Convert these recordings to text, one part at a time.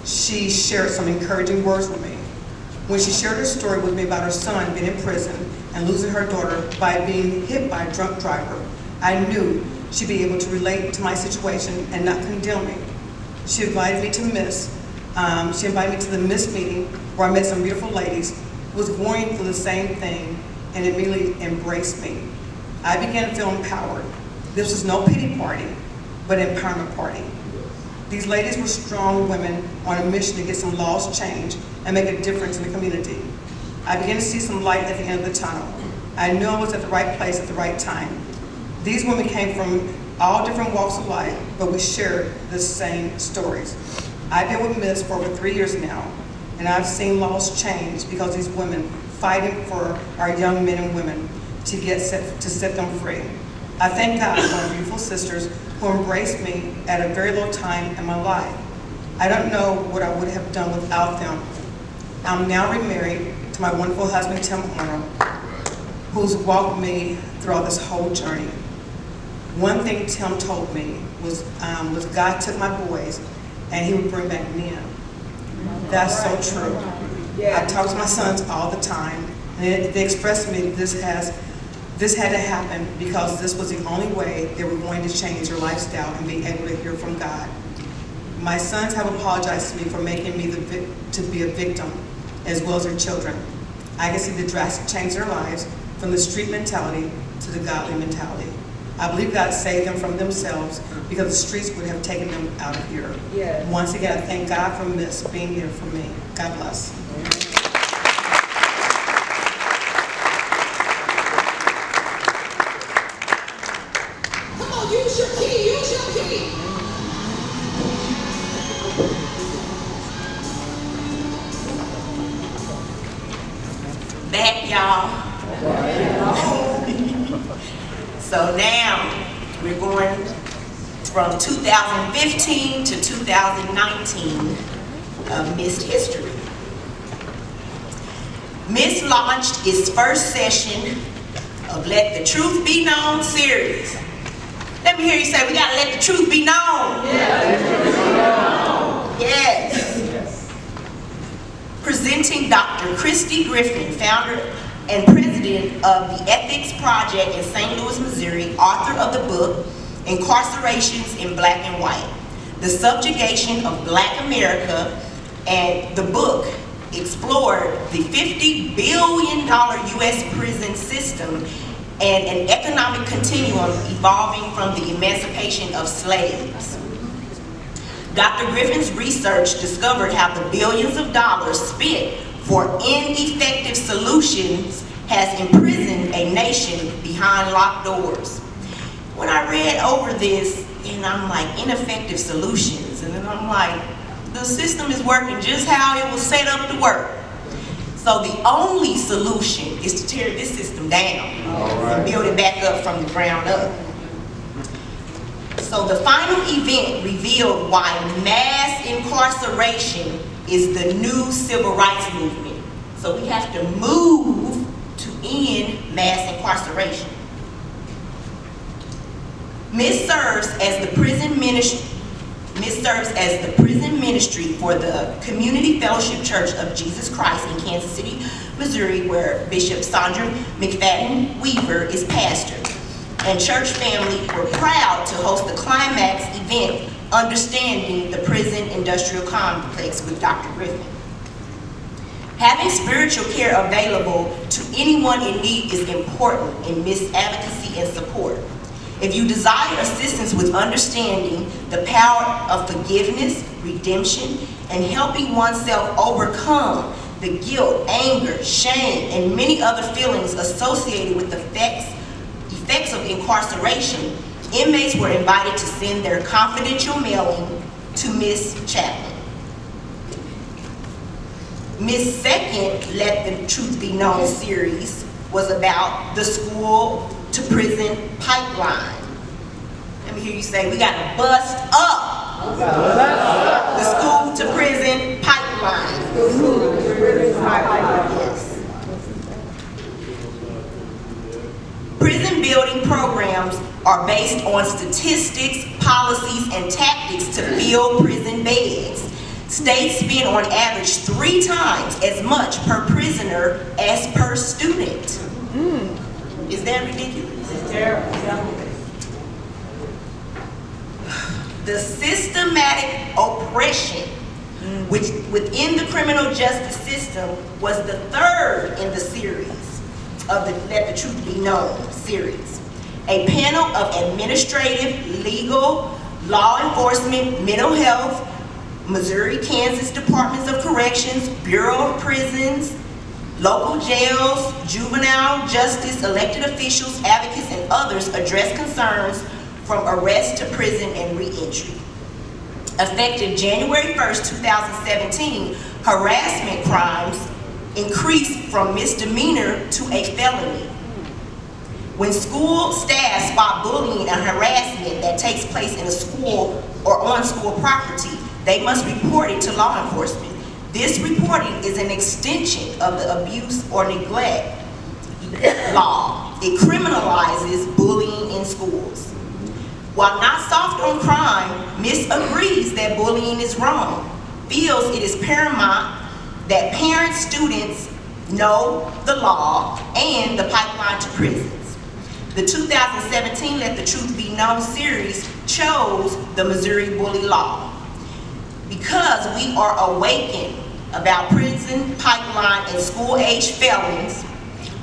she shared some encouraging words with me. When she shared her story with me about her son being in prison and losing her daughter by being hit by a drunk driver, I knew she'd be able to relate to my situation and not condemn me. She invited me to the Miss meeting where I met some beautiful ladies who was going through the same thing and immediately embraced me. I began to feel empowered. This was no pity party, but an empowerment party. These ladies were strong women on a mission to get some laws changed and make a difference in the community. I began to see some light at the end of the tunnel. I knew I was at the right place at the right time. These women came from all different walks of life, but we shared the same stories. I've been with Miss for over 3 years now, and I've seen laws change because these women fighting for our young men and women to set them free. I thank God for my beautiful sisters who embraced me at a very low time in my life. I don't know what I would have done without them. I'm now remarried to my wonderful husband, Tim Arnold, who's walked me throughout this whole journey. One thing Tim told me was God took my boys and he would bring back men. That's so true. I talk to my sons all the time, and they express to me this had to happen because this was the only way they were going to change their lifestyle and be able to hear from God. My sons have apologized to me for making me to be a victim, as well as their children. I can see the drastic change in their lives from the street mentality to the godly mentality. I believe God saved them from themselves because the streets would have taken them out of here. Yes. Once again, I thank God for Miss being here for me. God bless. Come on, use your key, use your key. Back, y'all. So now we're going from 2015 to 2019 of Miss History. Miss launched its first session of Let the Truth Be Known series. Let me hear you say, we gotta let the truth be known. Yes. Presenting Dr. Christy Griffin, founder and president of the Ethics Project in St. Louis, Missouri, author of the book, Incarcerations in Black and White, The Subjugation of Black America, and the book explored the $50 billion U.S. prison system and an economic continuum evolving from the emancipation of slaves. Dr. Griffin's research discovered how the billions of dollars spent for ineffective solutions has imprisoned a nation behind locked doors. When I read over this, and I'm like, ineffective solutions, and then I'm like, the system is working just how it was set up to work. So the only solution is to tear this system down and build it back up from the ground up. So the final event revealed why mass incarceration is the new civil rights movement. So we have to move to end mass incarceration. Miss serves as the prison ministry for the Community Fellowship Church of Jesus Christ in Kansas City, Missouri, where Bishop Sandra McFadden Weaver is pastor. And church family were proud to host the climax event, Understanding the Prison Industrial Complex, with Dr. Griffin. Having spiritual care available to anyone in need is important in Miss advocacy and support. If you desire assistance with understanding the power of forgiveness, redemption, and helping oneself overcome the guilt, anger, shame, and many other feelings associated with the effects of incarceration, inmates were invited to send their confidential mailing to Miss Chapman. Miss Second Let the Truth Be Known series was about the school to prison pipeline. Let me hear you say, we gotta bust up the school to prison pipeline. Yes. Prison building programs are based on statistics, policies, and tactics to fill prison beds. States spend on average 3 times as much per prisoner as per student. Is that ridiculous? It's terrible. The systematic oppression which within the criminal justice system was the 3rd in the series of the Let the Truth Be Known series. A panel of administrative, legal, law enforcement, mental health, Missouri, Kansas Departments of Corrections, Bureau of Prisons, local jails, juvenile justice, elected officials, advocates, and others address concerns from arrest to prison and re-entry. Effective January 1st, 2017, harassment crimes increased from misdemeanor to a felony. When school staff spot bullying and harassment that takes place in a school or on school property, they must report it to law enforcement. This reporting is an extension of the abuse or neglect law. It criminalizes bullying in schools. While not soft on crime, Ms. agrees that bullying is wrong, feels it is paramount that parents, students know the law and the pipeline to prisons. The 2017 Let the Truth Be Known series chose the Missouri Bully Law. Because we are awakened about prison, pipeline, and school-age felons,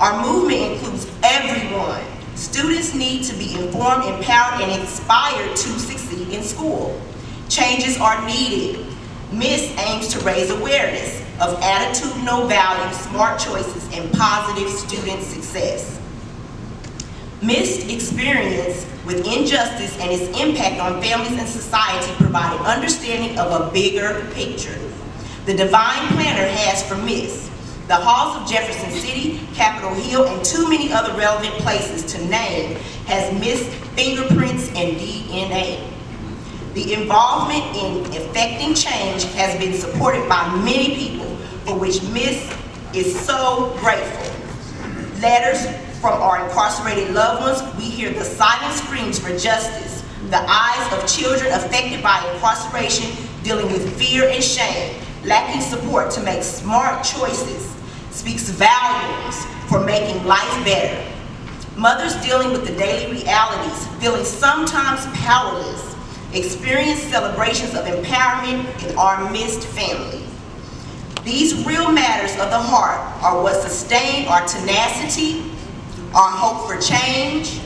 our movement includes everyone. Students need to be informed, empowered, and inspired to succeed in school. Changes are needed. MIST aims to raise awareness of attitudinal values, smart choices, and positive student success. MIST experience with injustice and its impact on families and society provide an understanding of a bigger picture. The Divine Planner has for MIST the halls of Jefferson City, Capitol Hill, and too many other relevant places to name has MIST fingerprints and DNA. The involvement in effecting change has been supported by many people, for which MIST is so grateful. Letters from our incarcerated loved ones, we hear the silent screams for justice, the eyes of children affected by incarceration, dealing with fear and shame, lacking support to make smart choices, speaks volumes for making life better. Mothers dealing with the daily realities, feeling sometimes powerless, experience celebrations of empowerment in our MIST family. These real matters of the heart are what sustain our tenacity, our hope for change,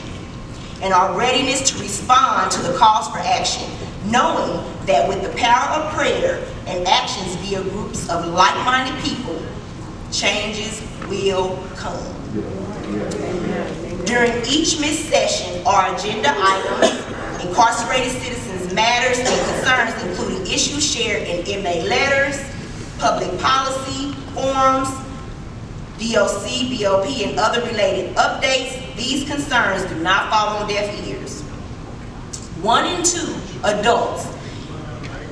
and our readiness to respond to the calls for action, knowing that with the power of prayer and actions via groups of like-minded people, changes will come. During each MIST session, our agenda items, incarcerated citizens matters and concerns, including issues shared in inmate letters, public policy, forums, DOC, BOP, and other related updates. These concerns do not fall on deaf ears. 1 in 2 adults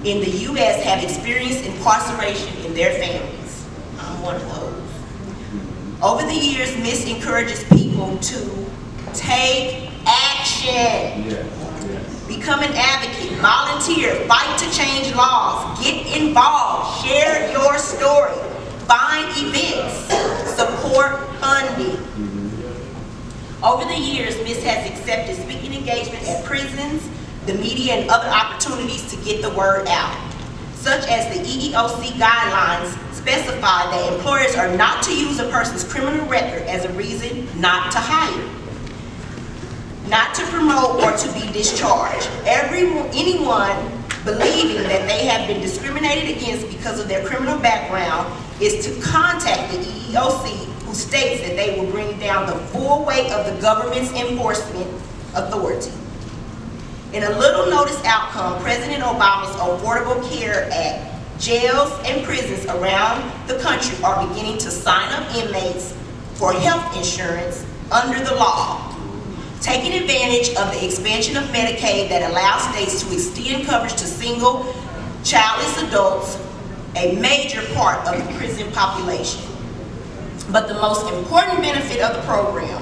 in the U.S. have experienced incarceration in their families. I'm one of those. Over the years, MIST encourages people to take action. Become an advocate, volunteer, fight to change laws, get involved, share your story, find events, support funding. Over the years, MIST has accepted speaking engagement at prisons, the media, and other opportunities to get the word out, such as the EEOC guidelines specify that employers are not to use a person's criminal record as a reason not to hire, not to promote, or to be discharged. Anyone believing that they have been discriminated against because of their criminal background is to contact the EEOC, who states that they will bring down the full weight of the government's enforcement authority. In a little notice outcome, President Obama's Affordable Care Act, jails and prisons around the country are beginning to sign up inmates for health insurance under the law, taking advantage of the expansion of Medicaid that allows states to extend coverage to single, childless adults, a major part of the prison population. But the most important benefit of the program,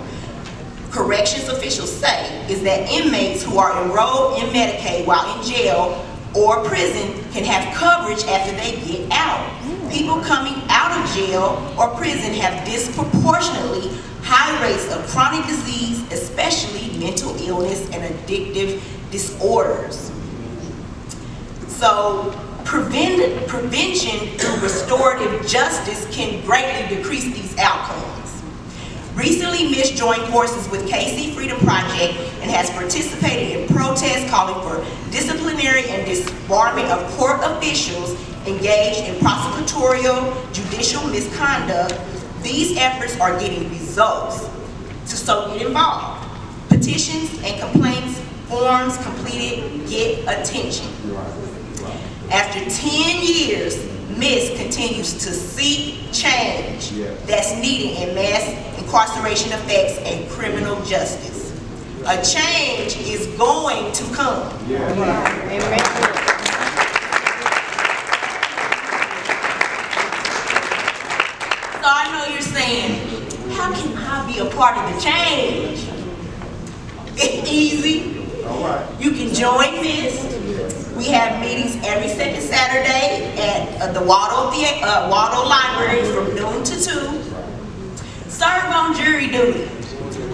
corrections officials say, is that inmates who are enrolled in Medicaid while in jail or prison can have coverage after they get out. People coming out of jail or prison have disproportionately high rates of chronic disease, especially mental illness and addictive disorders. So prevention through restorative justice can greatly decrease these outcomes. Recently, Miss joined forces with KC Freedom Project and has participated in protests calling for disciplinary and disbarment of court officials engaged in prosecutorial judicial misconduct. These efforts are getting results. So get involved. Petitions and complaints forms completed get attention. After 10 years, Miss continues to seek change that's needed in mass incarceration effects and criminal justice. A change is going to come. So I know you're saying, how can I be a part of the change? It's easy. You can join Miss. We have meetings every second Saturday at the Waldo Library from noon to 2. Serve on jury duty.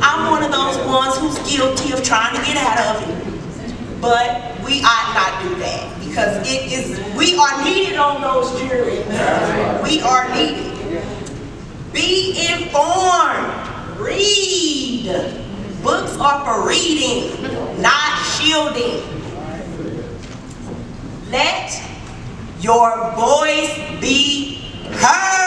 I'm one of those ones who's guilty of trying to get out of it. But we ought not do that because we are needed on those juries. We are needed. Be informed. Read. Books are for reading, not shielding. Let your voice be heard.